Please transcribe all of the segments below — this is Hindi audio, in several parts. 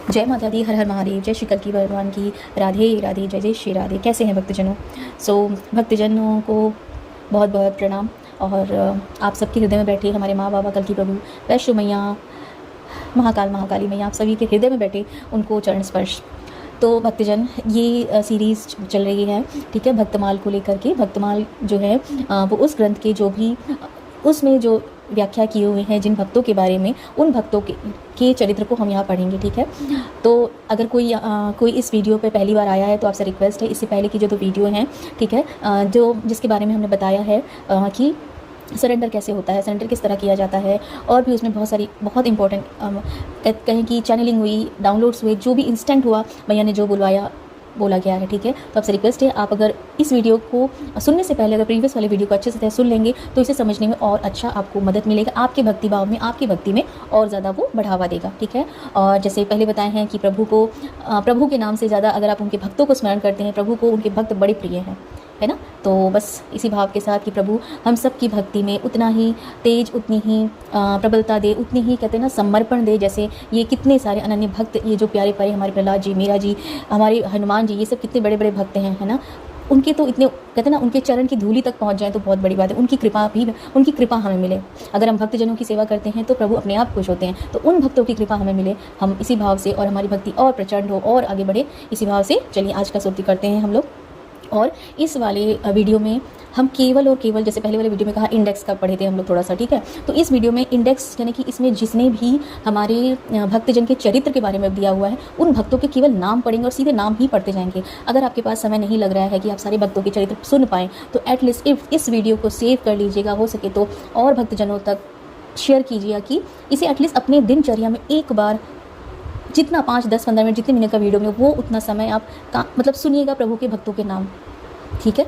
जय माता दी, हर हर महादेव, जय श्री कल्की भगवान की, राधे राधे, जय जय श्री राधे। कैसे हैं भक्तजनों? भक्तजनों को बहुत बहुत प्रणाम। और आप सबके हृदय में बैठे हमारे माँ बाबा कल्की प्रभु, वैष्णो मैया, महाकाली मैया, आप सभी के हृदय में बैठे उनको चरण स्पर्श। तो भक्तजन, ये सीरीज़ चल रही है, ठीक है, भक्तमाल को लेकर के। भक्तमाल जो है वो उस ग्रंथ के जो भी उसमें जो व्याख्या किए हुए हैं जिन भक्तों के बारे में, उन भक्तों के चरित्र को हम यहाँ पढ़ेंगे, ठीक है। तो अगर कोई इस वीडियो पे पहली बार आया है तो आपसे रिक्वेस्ट है, इससे पहले की जो दो वीडियो हैं, ठीक है, जिसके बारे में हमने बताया है कि सरेंडर कैसे होता है, सरेंडर किस तरह किया जाता है, और भी उसमें बहुत इंपॉर्टेंट कहें कि चैनलिंग हुई, डाउनलोड्स हुए, जो भी इंस्टेंट हुआ, मैया ने जो बोला गया है, ठीक है। तो आपसे रिक्वेस्ट है, आप अगर इस वीडियो को सुनने से पहले अगर प्रीवियस वाले वीडियो को अच्छे से सुन लेंगे तो इसे समझने में और अच्छा आपको मदद मिलेगा, आपके भक्ति भाव में, आपकी भक्ति में और ज़्यादा वो बढ़ावा देगा, ठीक है। और जैसे पहले बताए हैं कि प्रभु के नाम से ज़्यादा अगर आप उनके भक्तों को स्मरण करते हैं, प्रभु को उनके भक्त बड़े प्रिय हैं, है ना। तो बस इसी भाव के साथ कि प्रभु हम सब की भक्ति में उतना ही तेज, उतनी ही प्रबलता दे, उतनी ही कहते हैं ना समर्पण दे। जैसे ये कितने सारे अनन्य भक्त, ये जो प्यारे प्यारे हमारे प्रहलाद जी, मीरा जी, हमारे हनुमान जी, ये सब कितने बड़े बड़े भक्त हैं, है ना। उनके तो इतने कहते हैं ना, उनके चरण की धूलि तक पहुंच जाए तो बहुत बड़ी बात है। उनकी कृपा हमें मिले। अगर हम भक्तजनों की सेवा करते हैं तो प्रभु अपने आप खुश होते हैं। तो उन भक्तों की कृपा हमें मिले, हम इसी भाव से, और हमारी भक्ति और प्रचंड हो और आगे बढ़े, इसी भाव से चलिए आज का स्तुति करते हैं हम लोग। और इस वाले वीडियो में हम केवल और केवल, जैसे पहले वाले वीडियो में कहा, इंडेक्स का पढ़े थे हम लोग थोड़ा सा, ठीक है। तो इस वीडियो में इंडेक्स यानी कि इसमें जिसने भी हमारे भक्तजन के चरित्र के बारे में दिया हुआ है, उन भक्तों के केवल नाम पढ़ेंगे और सीधे नाम ही पढ़ते जाएंगे। अगर आपके पास समय नहीं लग रहा है कि आप सारे भक्तों के चरित्र सुन पाएँ तो एटलीस्ट इस वीडियो को सेव कर लीजिएगा, हो सके तो और भक्तजनों तक शेयर कीजिएगा कि इसे एटलीस्ट अपने दिनचर्या में एक बार, जितना 5, 10, 15 मिनट, जितने मिनट का वीडियो में, वो उतना समय आप मतलब सुनिएगा प्रभु के भक्तों के नाम, ठीक है।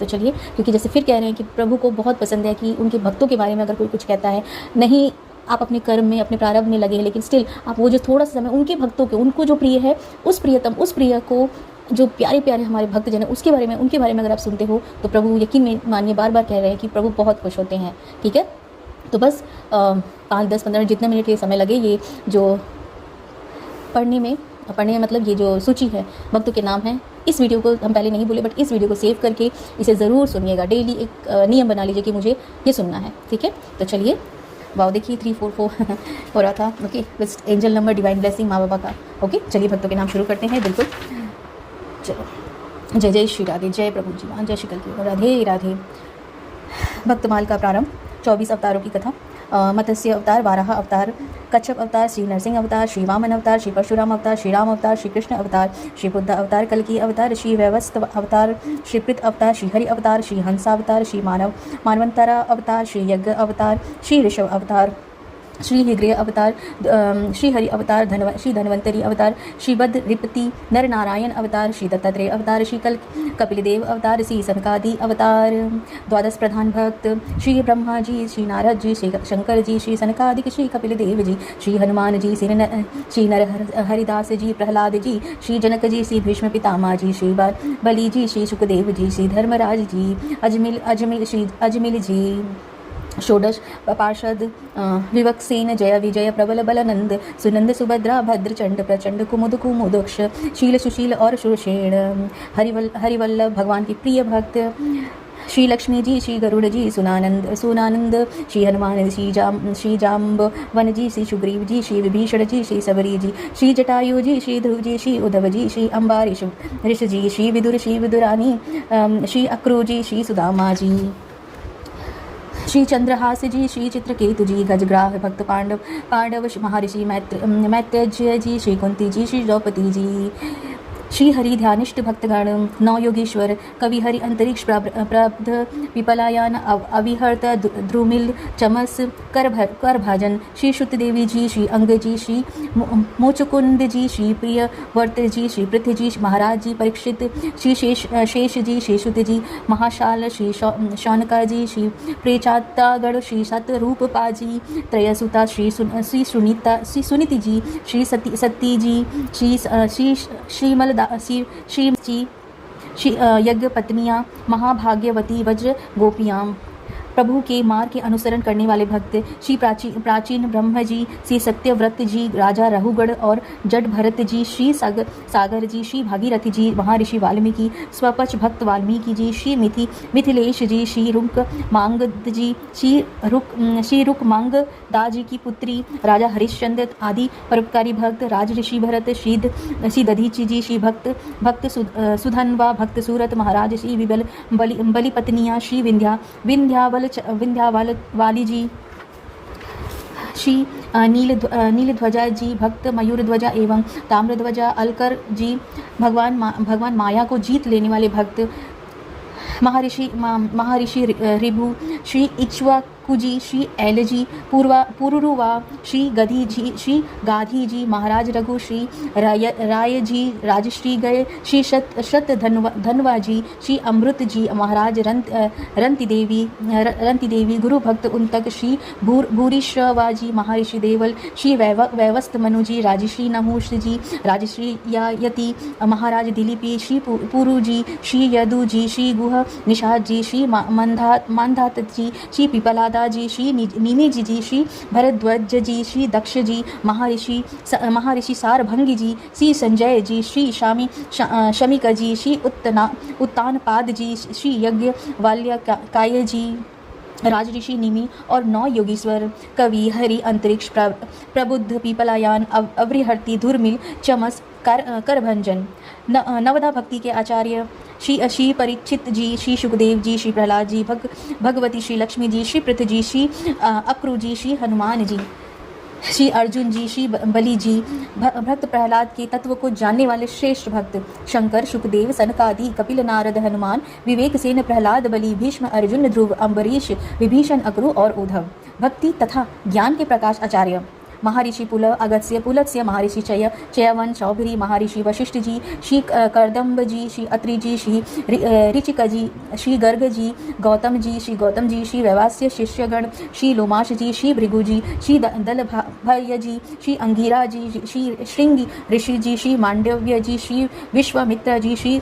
तो चलिए, क्योंकि जैसे फिर कह रहे हैं कि प्रभु को बहुत पसंद है कि उनके भक्तों के बारे में अगर कोई कुछ कहता है, नहीं आप अपने कर्म में, अपने प्रारब्ध में लगे हैं, लेकिन स्टिल आप वो जो थोड़ा सा समय उनके भक्तों के, उनको जो प्रिय है, उस प्रिय को, जो प्यारे प्यारे हमारे भक्तजन है, उनके बारे में अगर आप सुनते हो तो प्रभु, यकीन मानिए, बार बार कह रहे हैं कि प्रभु बहुत खुश होते हैं, ठीक है। तो बस 5, 10, 15 जितने मिनट ये समय लगे, ये जो पढ़ने में मतलब ये जो सूची है भक्तों के नाम है, इस वीडियो को हम पहले नहीं बोले, बट इस वीडियो को सेव करके इसे ज़रूर सुनिएगा। डेली एक नियम बना लीजिए कि मुझे ये सुनना है, ठीक है। तो चलिए, वाव, देखिए 344 हो रहा था, okay. Best angel number, divine blessing माँ बाबा का, ओके। चलिए भक्तों के नाम शुरू करते हैं, बिल्कुल। चलो, जय जय श्री राधे, जय प्रभु जी महान, जय श्री कल्की, राधे राधे। भक्तमाल का प्रारंभ। 24 अवतारों की कथा। मत्स्य अवतार, वाराह अवतार, कच्छप अवतार, श्री नरसिंह अवतार, श्री वामन अवतार, श्री परशुराम अवतार, श्री राम अवतार, श्री कृष्ण अवतार, श्री बुद्ध अवतार, कल्की अवतार, श्री वैवस्वत अवतार, श्री प्रीत अवतार, श्री हरि अवतार, श्री हंस अवतार, श्री मानवंतरा अवतार, श्री यज्ञ अवतार, श्री ऋषभ अवतार, श्री हिग्रेय अवतार, श्री हरि अवतार, श्री धन्वंतरी अवतार, श्री बद्ध रिपति नर नारायण अवतार, श्री दत्तात्रेय अवतार, श्री कपिलदेव अवतार, श्री सनकादि अवतार। 12 प्रधान भक्त। श्री ब्रह्मा जी, श्री नारद जी, श्री शंकर जी, श्री सनकादिक, श्री कपिलदेव जी, श्री हनुमान जी, श्री नर हरिदास जी, प्रहलाद जी, श्री जनक जी, श्री भीष्म पितामह जी, श्री बलि जी, श्री सुखदेव जी, श्री धर्मराज जी, अजमिल जी। षोडश पार्षद। विवक्सेन, जय विजय, प्रबल बलनंद, सुनंद, सुभद्रा, भद्रचंड, प्रचंड, कुमुदक्ष, शील, सुशील और सुषेण। हरिवल्लभ, भगवान की प्रिय भक्त। श्री लक्ष्मी जी, श्री गरुड़ जी, सुनानंद, श्री हनुमान, श्री जाम्बवन जी, श्री सुग्रीव जी, श्री विभीषण जी, श्री सबरी जी, श्री जटायु जी, श्री ध्रुव जी, श्री उद्धव जी, श्री अम्बारीश ऋषि जी, श्री विदुर, श्री विदुरानी, श्री अक्रू जी, श्री सुदामा जी, श्री चंद्रहास जी, श्री चित्रकेतु जी, गजग्राह भक्त, पांडव महर्षि मैत्रेय जी, श्री कुंती जी, श्री द्रौपदी जी। श्री हरि ध्यानिष्ठ भक्तगण। 9 योगीश्वर। कवि हरि, अंतरिक्ष, प्रब्ध, विपलायन, अविहर्त, ध्रुमिल, चमस, कर भाजन। श्री शुत देवी जी, श्री अंग जी, श्री मोचकुंद जी, श्री प्रिय वर्त जी, श्री पृथ्वी जी, महाराज जी, परीक्षित, श्री शेष जी, श्री शुत जी, महाशाल, श्री शौनका जी, श्री प्रेचातागढ़, श्री सतरूपपा जी, त्रयसुता, श्री सुनीति जी, श्री सती जी, श्रीमल श्री जी, यज्ञ पत्नियाँ, महाभाग्यवती, वज्र गोपियाँ। प्रभु के मार्ग के अनुसरण करने वाले भक्त श्री प्राचीन ब्रह्म जी, श्री सत्यव्रत जी, राजा रघुगढ़ और जट भरत जी, श्री सागर जी, श्री भागीरथी जी, महर्षि वाल्मीकि, स्वपच भक्त वाल्मीकि जी, श्री मिथिलेश जी, श्री रुक मांगद जी, श्री रुक मांगदा जी की पुत्री राजा हरिश्चंद्र आदि परोपकारी भक्त, राज ऋषि भरत, श्री दधीची जी, श्री भक्त सुधनवा, भक्त सूरत महाराज, श्री बलि पत्नियाँ, श्री विंध्यावल वाली जी, श्री नीलध्वजा जी, भक्त मयूरध्वजा एवं ताम्रध्वजा अलकर जी, भगवान माया को जीत लेने वाले भक्त महर्षि ऋभु, श्री इक्ष्वाकु जी, श्री ऐल जी, पुरुरुवा, श्री गाधी जी, महाराज रघु, श्री राय जी, राजश्री गए, श्री शत धनवा जी, श्री अमृत जी, महाराज रंति देवी, गुरु भक्त उनतक, श्री भूरिश्रवा जी, महर्षि देवल, श्री वैवस्त मनु जी, राजश्री नहुष जी, राजश्री यति, महाराज दिलीपी, श्री पुरु जी, श्री यदु जी, श्री गुह निषाद जी, श्री मानधात जी, श्री पिपलादा जी, श्री निमिज जी, श्री भरद्वाज जी, श्री दक्ष जी, महर्षि सारभंगी जी, श्री संजय जी, श्री शमिक जी, श्री उत्तानपाद जी, श्री यज्ञ वाल्य काय जी, राजऋषि निमि और 9 योगीश्वर कवि हरि अंतरिक्ष प्रबुद्ध पीपलायान अवृहर्ति धुर्मिल चमस करभंजन नवदा भक्ति के आचार्य श्री परीक्षित जी, श्री सुखदेव जी, श्री प्रहलाद जी, भगवती श्री लक्ष्मी जी, श्री पृथ्वी जी, श्री अक्रु जी, श्री हनुमान जी, श्री अर्जुन जी, श्री बलि जी, भक्त प्रहलाद के तत्व को जानने वाले श्रेष्ठ भक्त शंकर, सुखदेव, सनकादि, कपिल, नारद, हनुमान, विवेक सेन, प्रहलाद, बलि, भीष्म, अर्जुन, ध्रुव, अम्बरीश, विभीषण, अक्रू और उद्धव। भक्ति तथा ज्ञान के प्रकाश आचार्य महर्षि पुलह, अगस्त्य, पुलत्स्य, महर्षि चयवन, चौधरी, महर्षि वशिष्ठ जी, श्री करदम्ब जी, श्री अत्रि जी, श्री ऋचिक जी, श्री गर्ग जी, गौतम जी, श्री वैवास्य शिष्यगण, श्री लोमाश जी, श्री भृगु जी, श्री दलभय जी, श्री अंगिरा जी, श्री श्रृंगी ऋषि जी, श्री मांडव्य जी, श्री विश्वामित्र जी, श्री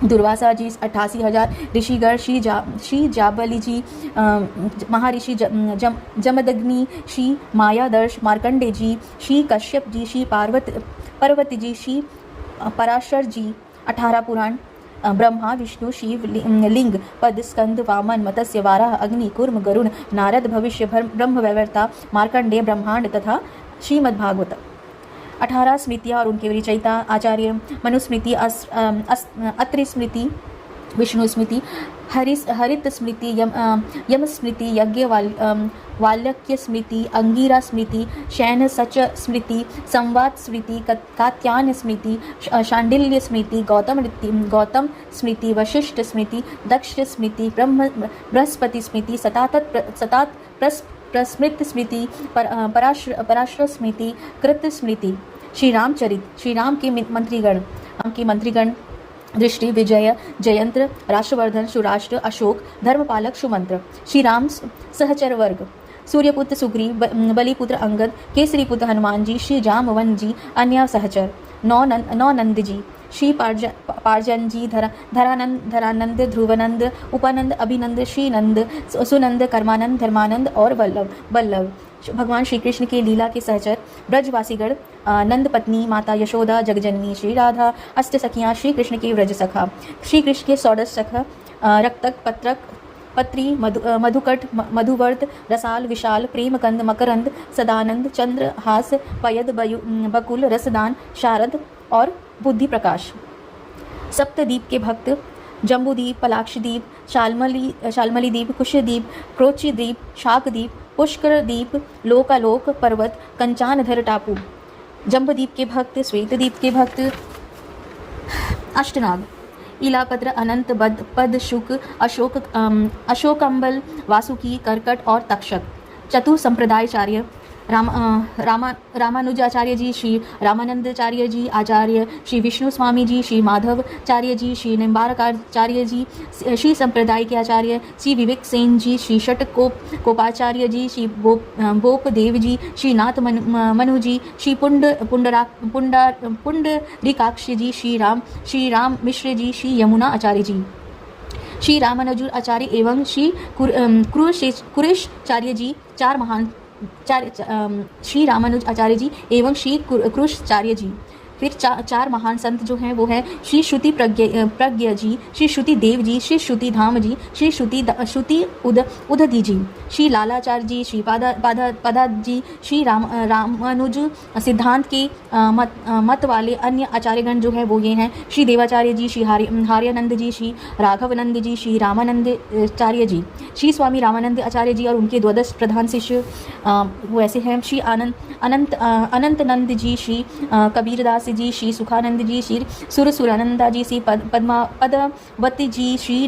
दुर्वासा जी, 88,000 ऋषिगण, श्री जाबली जी, महर्षि जमदग्नि, श्री मायादर्श मार्कंडे जी, श्री कश्यप जी, श्री पार्वती जी, श्री पराशर जी, 18 पुराण, ब्रह्मा, विष्णु, शिव, लिंग, पद, स्कंद, वामन, मत्स्य, वाराह, अग्नि, कूर्म, गरुण, नारद, भविष्य, ब्रह्म वैवर्ता, मार्कंडे, ब्रह्मांड तथा श्रीमद्भागवत। 18 स्मृतियाँ और उनके विरचयिता आचार्य मनुस्मृति, अत्रि स्मृति, विष्णु स्मृति, हरित स्मृति, यम स्मृति, यज्ञ वाल्यक्य स्मृति, अंगिरा स्मृति, शयन सच स्मृति, संवाद स्मृति, कात्यायन स्मृति, शांडिल्य स्मृति, गौतम स्मृति, वशिष्ठ स्मृति, दक्ष स्मृति, बृहस्पति स्मृति, सतात प्रस्मृत स्मृति, पराशर स्मृति, कृत स्मृति, श्री रामचरित, श्री राम के मंत्रीगण दृष्टि, विजय, जयंत्र, राष्ट्रवर्धन, सुराष्ट्र, अशोक, धर्मपालक, सुमंत्र, श्री राम सहचर वर्ग, सूर्यपुत्र सुग्रीव, बलिपुत्र अंगद, केसरीपुत्र हनुमान जी, श्री जामवन जी, अन्य सहचर, नौ नंद जी, श्री पार्जन जी, धरानंद, ध्रुवनंद, उपानंद, अभिनंद, श्रीनंद, सुनंद, कर्मानंद, धर्मानंद और बल्लभ। भगवान श्री कृष्ण के लीला के सहचर ब्रजवासीगण, नंद पत्नी माता यशोदा, जगजननी श्री राधा, अष्ट सखियाँ श्री कृष्ण के व्रज सखा, श्री कृष्ण के षोडश सखा, रक्तक, पत्री, मधुकट, मधुवर्त, रसाल, विशाल, प्रेमकंद, मकरंद, सदानंद, चंद्र, हास, पयद, बकुल, रसदान, शारद और बुद्धि प्रकाश। सप्तद्वीप के भक्त जम्बूद्वीप, पलाक्षद्वीप, शालमली द्वीप, कुशद्वीप, क्रोचिद्वीप, शाकद्वीप, पुष्कर द्वीप, लोकालोक पर्वत, कंचानधर टापू। जम्बूद्वीप के भक्त, श्वेतद्वीप के भक्त अष्टनाग, इलापत्र, अनंत, पद, शुक, अशोकंबल, वासुकी, कर्कट और तक्षक। चतुर संप्रदायचार्य रामानुजाचार्य जी, श्री रामानंदाचार्य जी आचार्य, श्री विष्णु स्वामी जी, श्री माधवचार्य जी, श्री निम्बारकाचार्य जी, श्री संप्रदाय के आचार्य श्री विवेक सेन जी, श्री कोपाचार्य जी, श्री बोप देव जी, श्री नाथ मनु जी, श्री पुंडरीकाक्ष जी, श्री राम मिश्र जी, श्री यमुना आचार्य जी, श्री रामानुज आचार्य एवं श्री कुरेशाचार्य जी चार महान श्री रामानुज आचार्य जी एवं श्री कुरेशाचार्य जी। फिर चार महान संत जो हैं वो है श्री श्रुति प्रज्ञ जी, श्री श्रुति देव जी, श्री श्रुति धाम जी, श्री श्रुति उदधि जी, श्री लालाचार्य जी, श्री पदा जी, श्री रामानुज सिद्धांत के मत वाले अन्य आचार्यगण जो है वो ये हैं श्री देवाचार्य जी, श्री हार्यानंद जी, श्री राघवानंद जी, श्री रामानंद आचार्य जी, श्री स्वामी रामानंद आचार्य जी और उनके द्वादश प्रधान शिष्य वो ऐसे हैं श्री अनंतनंद जी, श्री कबीरदास जी, श्री सुखानंद जी, श्री सुरसुरानंदा जी, श्री पदवती जी, श्री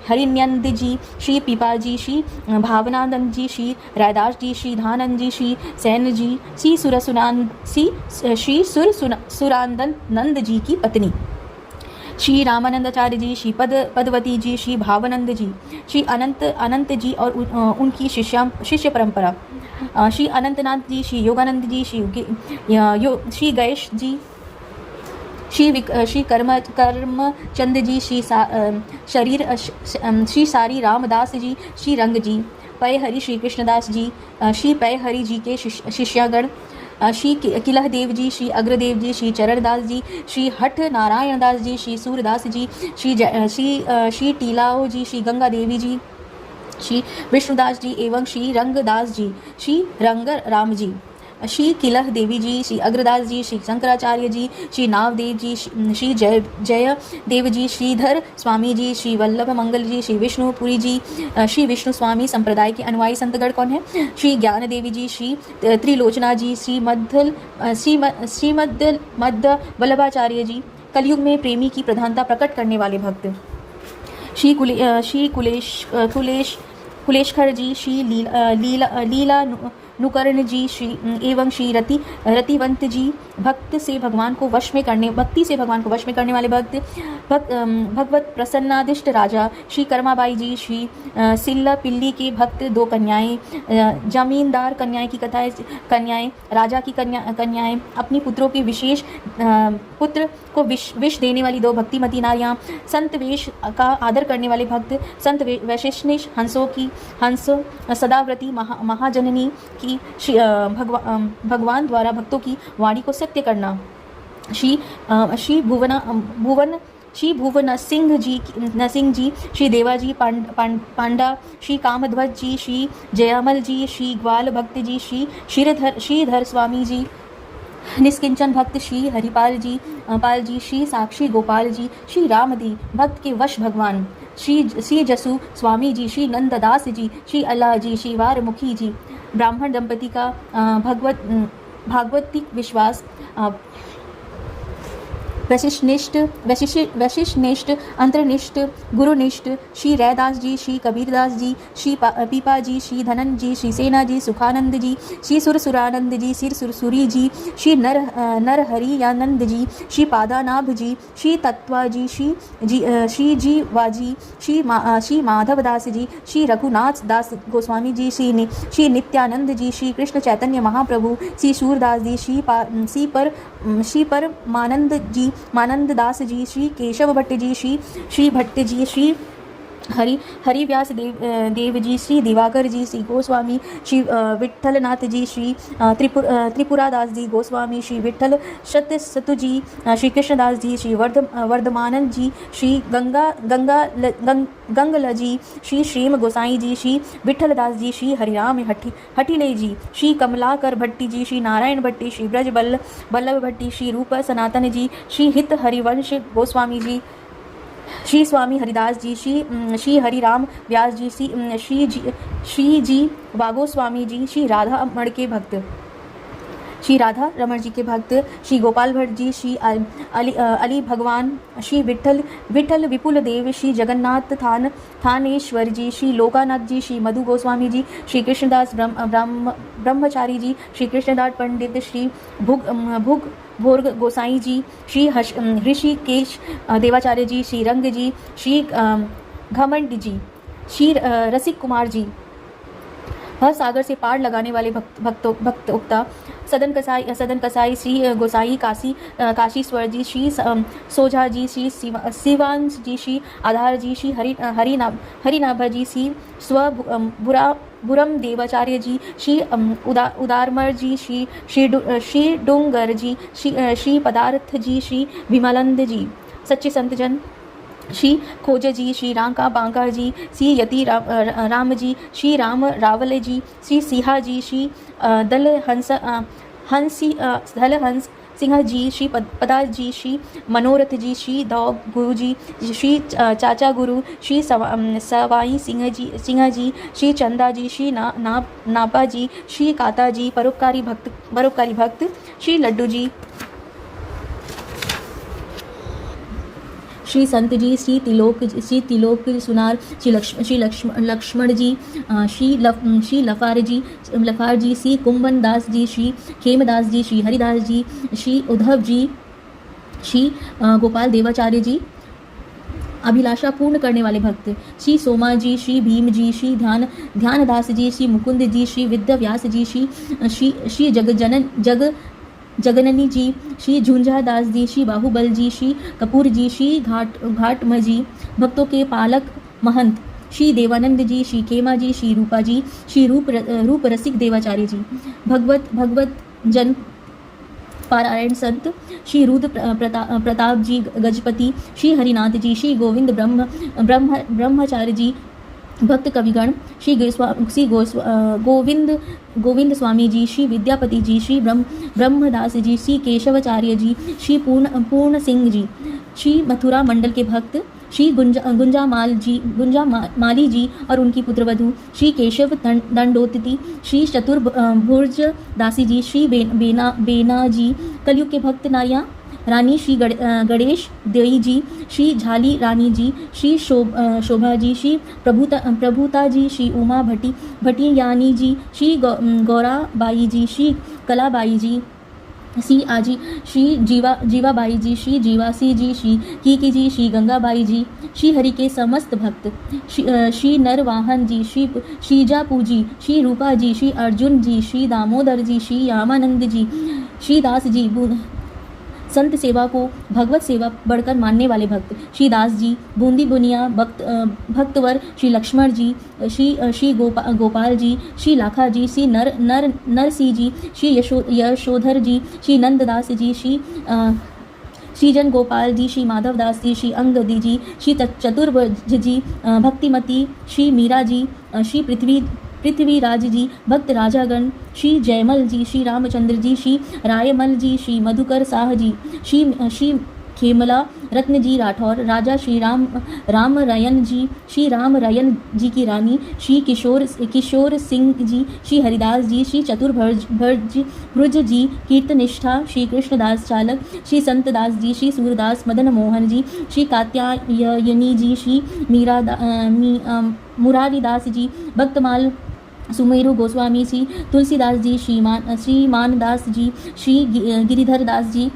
हरिन्यंद जी, श्री पीपा जी, श्री भावनानंद जी, श्री रायदास जी, श्री धानंद जी, श्री सैन जी, श्री सुरसुरानंद जी की पत्नी श्री रामानंदाचार्य जी, श्री पदवती जी, श्री भावानंद जी, श्री अनंत जी और उनकी शिष्य परंपरा श्री अनंतनाथ जी, श्री योगानंद जी, श्री गणेश जी, श्री कर्मचंद जी, श्री सारी रामदास जी, श्री रंग जी, पय हरि श्री कृष्णदास जी, श्री पय हरि जी के शिष्यागण श्री किलह देव जी, श्री अग्रदेव जी, श्री चरणदास जी, श्री हठ नारायण दास जी, श्री सूरदास जी, श्री टीलाओ जी, श्री गंगा देवी जी, श्री विष्णुदास जी एवं श्री रंगदास जी, श्री रंग राम जी, श्री किलह देवी जी, श्री अग्रदास जी, श्री शंकराचार्य जी, श्री नावदेव जी, श्री जय देव जी, श्रीधर स्वामी जी, श्री वल्लभ मंगल जी, श्री विष्णुपुरी जी, श्री विष्णु स्वामी संप्रदाय के अनुयायी संतगण कौन है श्री ज्ञान देवी जी, श्री त्रिलोचना जी, श्री मध्य वल्लभाचार्य जी। कलयुग में प्रेमी की प्रधानता प्रकट करने वाले भक्त श्री कुलेशखर जी, श्री लीला नुकर्ण जी, श्री एवं श्री रतिवंत जी। भक्ति से भगवान को वश में करने वाले भगवत प्रसन्नादिष्ट राजा श्री कर्माबाई जी, श्री सिल्ला पिल्ली के भक्त दो कन्याएं, जमींदार कन्याएं राजा की कन्याएं, अपनी पुत्रों के विशेष पुत्र को विष देने वाली दो भक्तिमती नारियां, संत वेश का आदर करने वाले भक्त, संत वैशिष्णिश हंस सदाव्रती महाजननी की भगवान द्वारा भक्तों की वाणी को सत्य करना, श्री भुवन सिंह जी, श्री देवाजी पांडा, श्री कामध्वज जी, श्री जयामल जी, श्री ग्वाल भक्त जी, श्री श्रीधर स्वामी जी, निष्किंचन भक्त श्री हरिपाल जी, श्री साक्षी गोपाल जी, श्री रामदी भक्त के वश भगवान, श्री जसु स्वामी जी, श्री नंददास जी, श्री अल्लाह जी, श्री वारमुखी जी। ब्राह्मण दंपति का भागवतिक विश्वास, वशिष्ठनिष्ठ अंतर्निष्ठ गुरुनिष्ठ, श्री रैदास जी, श्री कबीरदास जी, श्री पीपा जी, श्री धनन जी, श्री सेना जी, सुखानंद जी, श्री सुरसुरानंद जी, श्री सुरसुरी जी, श्री नरहरियानंद जी, श्री पादानाभ जी, श्री तत्वा जी, श्री जीवा जी, श्री माधवदास जी, श्री रघुनाथ दास गोस्वामी जी, श्री नित्यानंद जी, श्री कृष्ण चैतन्य महाप्रभु, श्री सूरदास जी, श्री परमानंद जी, मानंद दास जी, श्री केशव भट्ट जी, श्री भट्ट जी, श्री हरिव्यास देव जी, श्री दिवाकर जी, श्री गोस्वामी, श्री विठलनाथ जी, श्री त्रिपुरादास जी गोस्वामी, श्री विठल सतु जी, श्री कृष्णदास जी, श्री वर्धमानंद जी, श्री गंगल जी, श्री श्रीम गोसाई जी, श्री विठलदास जी, श्री हरिराम हटिले जी, श्री कमलाकर भट्टी जी, श्री नारायण भट्टी, श्री ब्रज बल्लभ भट्टी, श्री रूप सनातन जी, श्री हित हरिवंश गोस्वामी जी, श्री स्वामी हरिदास जी, श्री हरिराम व्यास जी, श्री जी वागोस्वामी जी, श्री राधा रमण जी के भक्त, श्री गोपाल भट्ट जी, श्री अली भगवान, श्री विठल विपुल देव, श्री जगन्नाथ थानेश्वर जी, श्री लोकानाथ जी, श्री मधु गोस्वामी जी, श्री कृष्णदास ब्रह्मचारी जी, श्री कृष्णदास पंडित, श्री भोर गोसाई जी, श्री ऋषिकेश देवाचार्य जी, श्री रंग जी, श्री घमंड जी, श्री रसिक कुमार जी, हर सागर से पार लगाने वाले भक्त उक्ता सदन कसाई श्री गोसाई काशीश्वर जी, श्री सोझा जी, श्री शिवांश जी, श्री आधार जी, श्री हरिनाभ जी, श्री बुरम देवाचार्य जी, श्री उदारमर जी, श्री डोंगर जी, श्री पदार्थ जी, श्री विमलानंद जी। सच्चे संत जन श्री खोज जी, श्री रांका बांका जी, श्री यति राम जी, श्री राम रावले जी, श्री सिहा जी, श्री दल हंस सिंह जी, श्री पदा जी, श्री मनोरथ जी, श्री दौ गुरु जी, श्री चाचा गुरु, श्री सवाई सिंह जी, श्री चंदा जी, श्री नापा जी, श्री काता जी, परोपकारी भक्त श्री लड्डू जी, श्री संत जी, श्री तिलोक सुनार, श्री लक्ष्मण जी, श्री लफार जी, श्री कुंभन दास जी, श्री खेमदास जी, श्री हरिदास जी, श्री उद्धव जी, श्री गोपाल देवाचार्य जी। अभिलाषा पूर्ण करने वाले भक्त श्री सोमा जी, श्री भीम जी, श्री ध्यानदास जी, श्री मुकुंद जी, श्री विद्याव्यास जी, श्री जगननी जी, श्री झुंझा दास जी, श्री बाहुबल जी, श्री कपूर जी, श्री घाटम जी। भक्तों के पालक महंत श्री देवानंद जी, श्री खेमा जी, श्री रूपा जी, श्री रूप रसिक देवाचार्य जी। भगवत जन पारायण संत श्री रुद्र प्रताप जी गजपति, श्री हरिनाथ जी, श्री गोविंद ब्रह्मचार्य जी। भक्त कविगण श्री गोविंद स्वामी जी, श्री विद्यापति जी, श्री ब्रह्मदास जी, श्री केशवाचार्य जी, श्री पूर्ण सिंह जी। श्री मथुरा मंडल के भक्त श्री गुंजा माली जी और उनकी पुत्रवधू श्री केशव दंडोती, श्री चतुर्भुज दासी जी, श्री बेना जी। कलयुग के भक्त नारियाँ रानी श्री गणेश देई जी, श्री झाली रानी जी, श्री शोभा जी, श्री प्रभुता जी, श्री उमा भटियानी जी, श्री गौराबाई जी, श्री कलाबाई जी, श्री आजी, श्री जीवाबाई जी, श्री जीवासी जी, श्री कीकी जी, श्री गंगाबाई जी। श्री हरि के समस्त भक्त श्री नरवाहन जी, श्री श्रीजापू जी, श्री रूपा जी, श्री अर्जुन जी, श्री दामोदर जी, श्री रामानंद जी, श्री दास जी। संत सेवा को भगवत सेवा बढ़कर मानने वाले भक्त श्री दास जी, बूंदी बुनिया भक्तवर श्री लक्ष्मण जी, श्री गोपाल जी, श्री लाखा जी, श्री नरसिंह जी, श्री यशोधर जी, श्री नंददास जी, श्री जन गोपाल जी, श्री माधव दास जी, श्री अंगदी जी, श्री चतुर्भुज जी, भक्तिमती श्री मीरा जी, श्री पृथ्वीराज जी, भक्त राजागण श्री जयमल जी, श्री रामचंद्र जी, श्री रायमल जी, श्री मधुकर साह जी, श्री खेमला रत्न जी राठौर, राजा श्री राम रयन जी, श्री राम रयन जी की रानी श्री किशोर सिंह जी, श्री हरिदास जी, श्री चतुर्भुज जी, कीर्तनिष्ठा श्री कृष्णदास चालक, श्री संतदास जी, श्री सूरदास मदन मोहन जी, श्री कात्यायनी जी, श्री मुरारीदास जी, भक्तमाल सुमेरु गोस्वामी, श्री तुलसीदास जी, श्री मानदास जी, श्री गिरिधर दास जी,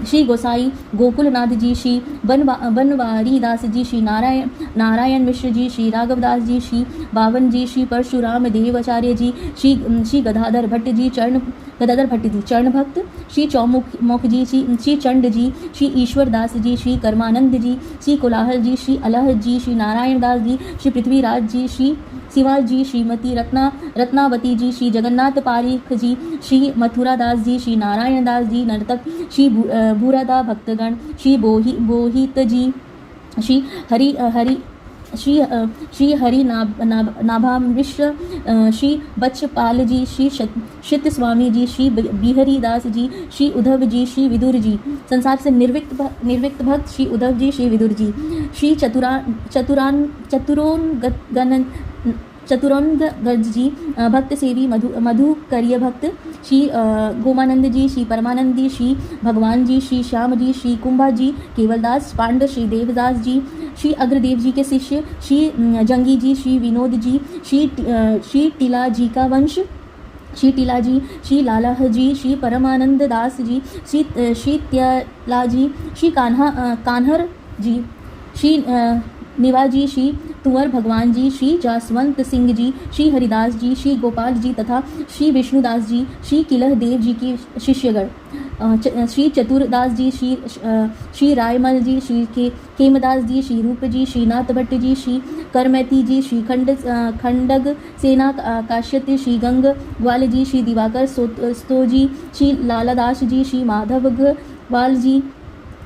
श्री गोसाई गोकुलनाथ जी, श्री बनवारी दास जी, श्री नारायण मिश्र जी, श्री राघवदास जी, श्री बावन जी, श्री परशुराम देवाचार्य जी, श्री गदाधर भट्ट जी चरण भक्त, श्री चौमुख जी, श्री चंड जी, श्री ईश्वर दास जी, श्री कर्मानंद जी, श्री कोलाहल जी, श्री अलह जी, श्री नारायण दास जी, श्री पृथ्वीराज जी, श्री शिवा जी, श्रीमती रत्नावती जी, श्री जगन्नाथ पारीख जी, श्री मथुरा दास जी, श्री नारायण दास जी नर्तक, श्री भूरादा भक्तगण, श्री बोहित जी, श्री हरि नाभामिश्र, श्री बच्चपाल जी, श्री शित स्वामी जी, श्री बिहरी दास जी, श्री उद्धव जी, श्री विदुर जी। संसार से निर्विक्त भक्त श्री उद्धव जी, श्री विदुर जी, श्री चतुरंग जी, भक्त सेवी मधुकर्य भक्त, श्री गोमानंद जी, श्री परमानंदी, श्री भगवान जी, श्री श्याम जी, श्री कुंभा जी, केवलदास पांड, श्री देवदास जी, श्री अग्रदेव जी के शिष्य, श्री जंगी जी, श्री विनोद जी, श्री टीला जी का वंश, श्री टीला जी, श्री लालाह जी, श्री परमानंद दास जी, श्री त्याला जी, श्री कान्हर जी, श्री निवाजी, श्री तुंवर भगवान जी, श्री जासवंत सिंह जी, श्री हरिदास जी, श्री गोपाल जी तथा श्री विष्णुदास जी, श्री किलह देव जी की शिष्यगण, श्री चतुरदास जी, श्री रायमल जी, श्री खेमदास जी, श्री रूप जी, श्रीनाथ भट्ट जी, श्री करमैती जी, श्री खंडग सेना काश्यप, श्री गंग ग्वाल जी, श्री दिवाकर स्तो जी, श्री लालादास जी, श्री माधव ग्वाल जी,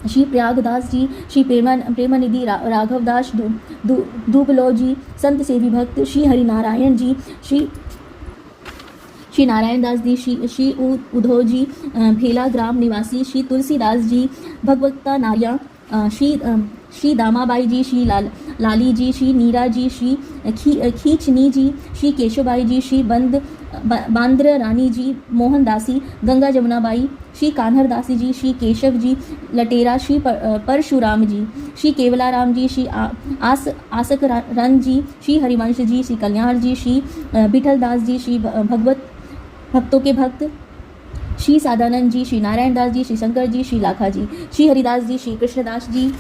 श्री प्रयागदास जी, श्री प्रेमानिधि राघवदास दुबलो जी, संत सेवी भक्त श्री हरिनारायण जी, श्री नारायण दास जी, श्री उद्धव जी, भेला ग्राम निवासी श्री तुलसीदास जी, भगवत्ता नारिया, श्री दामाबाई जी, श्री लाली जी, श्री नीरा जी, श्री खींचनी जी, श्री केशवबाई जी, श्री बांद्र रानी जी, मोहन दासी, गंगा जमुनाबाई, श्री कान्हर दासी जी, श्री केशव जी लटेरा, श्री परशुराम जी, श्री केवलाराम जी, श्री आसक रन जी, श्री हरिवंश जी, श्री कल्याण जी, श्री बिठल दास जी, श्री भक्तों के भक्त श्री सादानंद जी, श्री नारायण दास जी, श्री शंकर जी, श्री लाखा जी, श्री हरिदास जी, श्री कृष्णदास जी,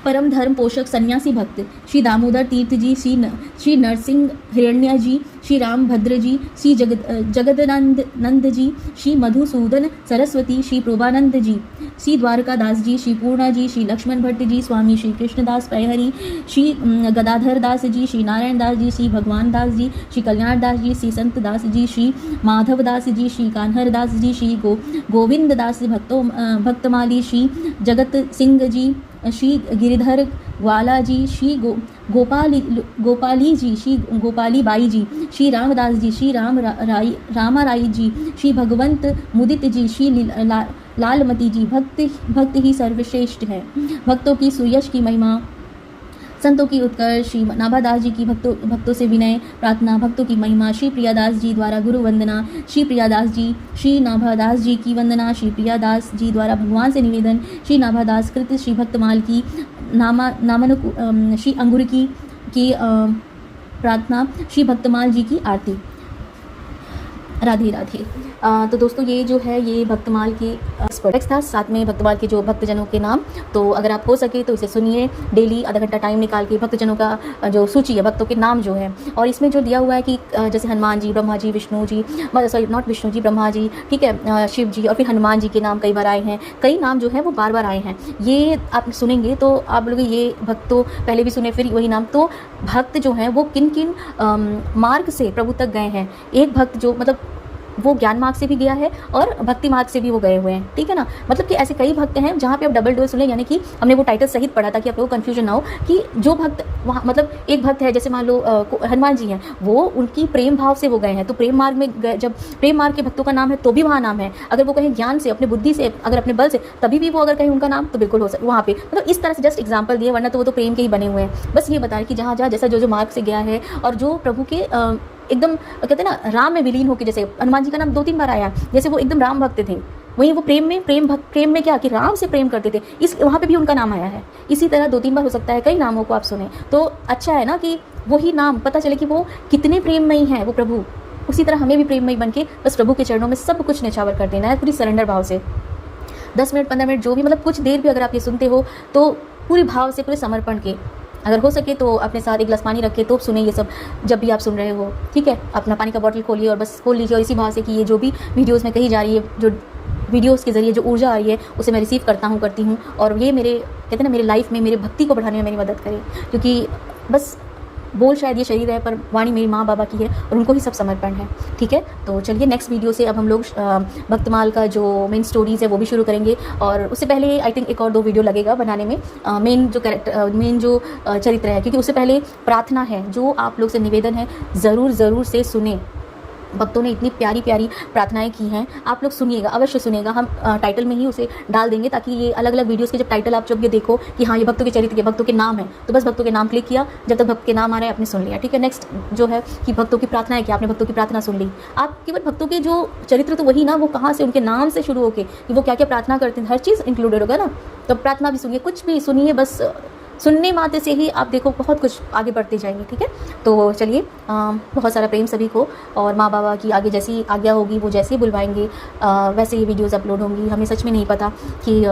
परम धर्म पोषक सन्यासी भक्त श्री दामोदर तीर्थ जी, श्री नरसिंह हिरण्य जी, श्री रामभद्र जी, श्री जगदानंद जी, श्री मधुसूदन सरस्वती, श्री प्रोभानंद जी, श्री द्वारकादास जी, श्री पूर्णा जी, श्री लक्ष्मण भट्ट जी, स्वामी श्री कृष्णदास पैहरी, श्री गदाधर दास जी, श्री नारायण दास जी, श्री भगवान दास जी, श्री कल्याण दास जी, श्री संत दास जी, श्री माधव दास जी, श्री कान्हर दास जी, श्री गोविंद दास भक्तमाली, श्री जगत सिंह जी, श्री गिरिधर ग्वाला जी, श्री गोपाली जी, श्री गोपाली बाई जी, श्री रामदास जी, श्री रामाराई जी, श्री भगवंत मुदित जी, श्री लालमती जी। भक्त ही सर्वश्रेष्ठ है। भक्तों की सुयश की महिमा, संतों की उत्कर्ष, श्री नाभादास जी की भक्तों से विनय प्रार्थना, भक्तों की महिमा, श्री प्रियादास जी द्वारा गुरु वंदना, श्री प्रियादास जी, श्री नाभादास जी की वंदना, श्री प्रियादास जी द्वारा भगवान से निवेदन, श्री नाभादास कृत, श्री भक्तमाल की श्री अंगुर की प्रार्थना, श्री भक्तमाल जी की आरती। राधे राधे। तो दोस्तों ये जो है ये भक्तमाल की टेक्स्ट था, साथ में भक्तमाल के जो भक्तजनों के नाम। तो अगर आप हो सके तो इसे सुनिए डेली, आधा घंटा टाइम निकाल के भक्तजनों का जो सूची है, भक्तों के नाम जो है। और इसमें जो दिया हुआ है कि जैसे हनुमान जी, ब्रह्मा जी, विष्णु जी, सॉरी नॉट विष्णु जी, ब्रह्मा जी, ठीक है, शिव जी, और फिर हनुमान जी के नाम कई बार आए हैं, कई नाम जो है वो बार बार आए हैं। ये आप सुनेंगे तो आप लोग ये भक्त तो पहले भी सुने, फिर वही नाम। तो भक्त जो हैं वो किन किन मार्ग से प्रभु तक गए हैं। एक भक्त जो मतलब वो ज्ञान मार्ग से भी गया है और भक्ति मार्ग से भी वो गए हुए हैं, ठीक है ना। मतलब कि ऐसे कई भक्त हैं जहाँ पे आप डबल डोज सुने, यानी कि हमने वो टाइटल सहित पढ़ा ताकि आप लोगों को कन्फ्यूजन ना हो कि जो भक्त वहाँ, मतलब एक भक्त है जैसे मान लो हनुमान जी हैं, वो उनकी प्रेम भाव से वो गए हैं, तो प्रेम मार्ग में गए। जब प्रेम मार्ग के भक्तों का नाम है तो भी वहाँ नाम है। अगर वो कहें ज्ञान से, अपने बुद्धि से, अगर अपने बल से, तभी भी वो अगर कहें उनका नाम तो बिल्कुल हो सकता वहाँ पे। मतलब इस तरह से जस्ट एग्जाम्पल दिए, वरना तो वो तो प्रेम के ही बने हुए हैं। बस ये बताएं कि जहाँ जहाँ जैसा जो मार्ग से गया है और जो प्रभु के एकदम कहते हैं ना राम में विलीन होकर, जैसे हनुमान जी का नाम 2-3 बार आया, जैसे वो एकदम राम भक्त थे, वहीं वो प्रेम में क्या कि राम से प्रेम करते थे, इस वहाँ पे भी उनका नाम आया है। इसी तरह 2-3 बार हो सकता है, कई नामों को आप सुने तो अच्छा है ना कि वही नाम पता चले कि वो कितने प्रेममयी हैं वो प्रभु। उसी तरह हमें भी प्रेममयी बन के बस प्रभु के चरणों में सब कुछ न्यौछावर कर देना है, पूरी सरेंडर भाव से। 10 मिनट 15 मिनट जो भी, मतलब कुछ देर भी अगर आप ये सुनते हो तो पूरे भाव से, पूरे समर्पण के, अगर हो सके तो अपने साथ एक गिलास पानी रखे तो सुने ये सब जब भी आप सुन रहे हो, ठीक है। अपना पानी का बॉटल खोलिए और बस खोल लीजिए, और इसी भाव से कि ये जो भी वीडियोज़ में कही जा रही है, जो वीडियोज़ के ज़रिए जो ऊर्जा आ रही है उसे मैं रिसीव करती हूँ और ये मेरे कहते हैं ना मेरे लाइफ में मेरे भक्ति को बढ़ाने में मेरी मदद करे। क्योंकि बस बोल शायद ये शरीर है पर वाणी मेरी माँ बाबा की है और उनको ही सब समर्पण है, ठीक है। तो चलिए नेक्स्ट वीडियो से अब हम लोग भक्तमाल का जो मेन स्टोरीज़ है वो भी शुरू करेंगे। और उससे पहले आई थिंक एक और 2 वीडियो लगेगा बनाने में, मेन जो चरित्र है, क्योंकि उससे पहले प्रार्थना है जो आप लोग से निवेदन है ज़रूर से सुने। भक्तों ने इतनी प्यारी प्यारी प्रार्थनाएं की हैं, आप लोग सुनिएगा, अवश्य सुनिएगा। हम टाइटल में ही उसे डाल देंगे ताकि ये अलग अलग वीडियोस के जब टाइटल आप जब ये देखो कि हाँ ये भक्तों के चरित्र के भक्तों के नाम है, तो बस भक्तों के नाम क्लिक किया, जब तक भक्त के नाम आ रहा है आपने सुन लिया, ठीक है। नेक्स्ट जो है कि भक्तों की प्रार्थनाएं क्या, आपने भक्तों की प्रार्थना सुन ली, आप केवल भक्तों के जो चरित्र तो वही ना, वो कहाँ से, उनके नाम से शुरू होकर कि वो क्या क्या प्रार्थना करते हैं, हर चीज़ इंक्लूडेड होगा ना। तो प्रार्थना भी सुनिए, कुछ भी सुनिए, बस सुनने मात्र से ही आप देखो बहुत कुछ आगे बढ़ते जाएंगे, ठीक है। तो चलिए बहुत सारा प्रेम सभी को, और माँ बाबा की आगे जैसी आज्ञा होगी, वो जैसे बुलवाएंगे वैसे ये वीडियोज़ अपलोड होंगी। हमें सच में नहीं पता कि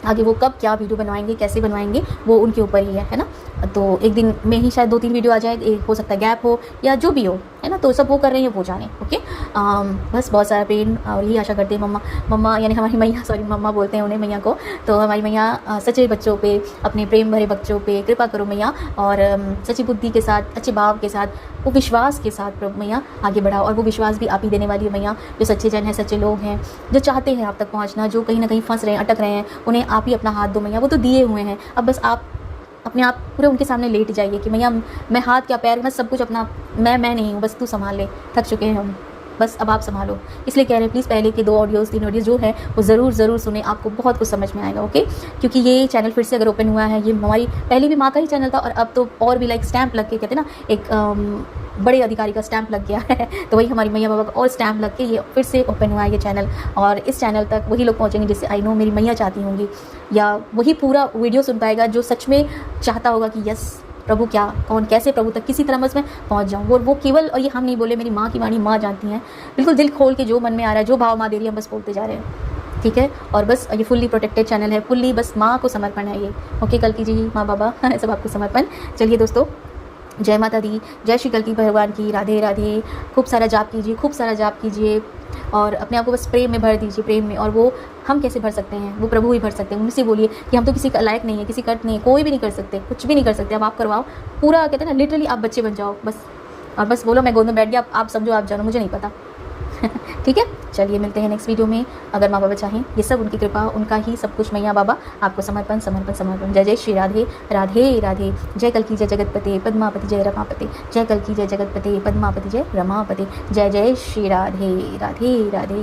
आगे वो कब क्या वीडियो बनवाएंगे, कैसे बनवाएंगे, वो उनके ऊपर ही है ना। तो एक दिन में ही शायद 2-3 वीडियो आ जाए, हो सकता है गैप हो या जो भी हो, है ना। तो सब वो कर रहे हैं वो जाने, ओके। बस बहुत सारा प्रेम और यही आशा करते हैं मम्मा यानी हमारी मैया, सॉरी मम्मा बोलते हैं उन्हें, मैया को। तो हमारी मैया सच्चे बच्चों पे, अपने प्रेम भरे बच्चों पे कृपा करो मैया, और सच्ची बुद्धि के साथ, अच्छे भाव के साथ, वो विश्वास के साथ प्रभु मैया आगे बढ़ाओ। और वो विश्वास भी आप ही देने वाली है मैया, जो सच्चे जन हैं, सच्चे लोग हैं, जो चाहते हैं आप तक पहुँचना, जो कहीं ना कहीं फंस रहे हैं, अटक रहे हैं, उन्हें आप ही अपना हाथ दो मैया। वो तो दिए हुए हैं, अब बस आप अपने आप पूरे उनके सामने लेट जाइए कि मैया मैं हाथ क्या पैर, मैं सब कुछ अपना, मैं नहीं हूँ, बस तू संभाल ले, थक चुके हैं हम, बस अब आप संभालो। इसलिए कह रहे हैं प्लीज़ पहले के 2 ऑडियोज़ 3 ऑडियोज़ जो है वो ज़रूर सुने, आपको बहुत कुछ समझ में आएगा, ओके। क्योंकि ये चैनल फिर से अगर ओपन हुआ है, ये हमारी पहले भी माँ का ही चैनल था, और अब तो और भी लाइक स्टैंप लग के, कहते हैं ना, एक बड़े अधिकारी का स्टैंप लग गया है तो वही हमारी मैया बाबा का और स्टैंप लग के ये फिर से ओपन हुआ है ये चैनल। और इस चैनल तक वही लोग पहुँचेंगे जिससे आई नो मेरी मैया चाहती होंगी, या वही पूरा वीडियो सुन पाएगा जो सच में चाहता होगा कि यस प्रभु क्या, कौन, कैसे प्रभु तक किसी तरह बस मैं पहुंच जाऊं। वो केवल, और ये हम नहीं बोले, मेरी माँ की वाणी माँ जानती हैं, बिल्कुल दिल खोल के जो मन में आ रहा है, जो भाव माँ दे रही है, हम बस बोलते जा रहे हैं, ठीक है। और बस ये फुल्ली प्रोटेक्टेड चैनल है, फुल्ली बस माँ को समर्पण है ये, ओके। कल की जी माँ बाबा सब आपको समर्पण। चलिए दोस्तों, जय माता दी, जय श्री कल्की भगवान की, राधे राधे। खूब सारा जाप कीजिए, खूब सारा जाप कीजिए, और अपने आप को बस प्रेम में भर दीजिए, प्रेम में। और वो हम कैसे भर सकते हैं, वो प्रभु ही भर सकते हैं। उनसे बोलिए कि हम तो किसी का लायक नहीं है, किसी का नहीं है, कोई भी नहीं कर सकते, कुछ भी नहीं कर सकते। अब आप करवाओ पूरा, कहते हैं ना, लिटरली आप बच्चे बन जाओ बस, और बस बोलो मैं गोद में बैठ गया, आप समझो, आप जानो, मुझे नहीं पता ठीक है। चलिए मिलते हैं नेक्स्ट वीडियो में, अगर माँ बाबा चाहें। ये सब उनकी कृपा, उनका ही सब कुछ, मैया बाबा आपको समर्पण समर्पण समर्पण। जय जय श्री राधे राधे राधे। जय कल्की जय जगतपते पद्मापति जय रमापते, जय कल्की जय जगतपते पद्मापति जय रमापते। जय जय श्री राधे राधे राधे।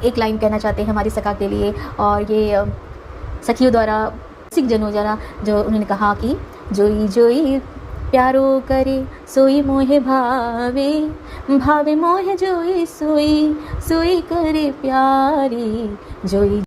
एक लाइन कहना चाहते हैं हमारी सखा के लिए, और ये सखियों द्वारा, सिख जनों द्वारा, जो उन्होंने कहा कि जोई जोई प्यारो करे सोई मोहे भावे, भावे मोहे जोई सोई, सोई करे प्यारी जोई।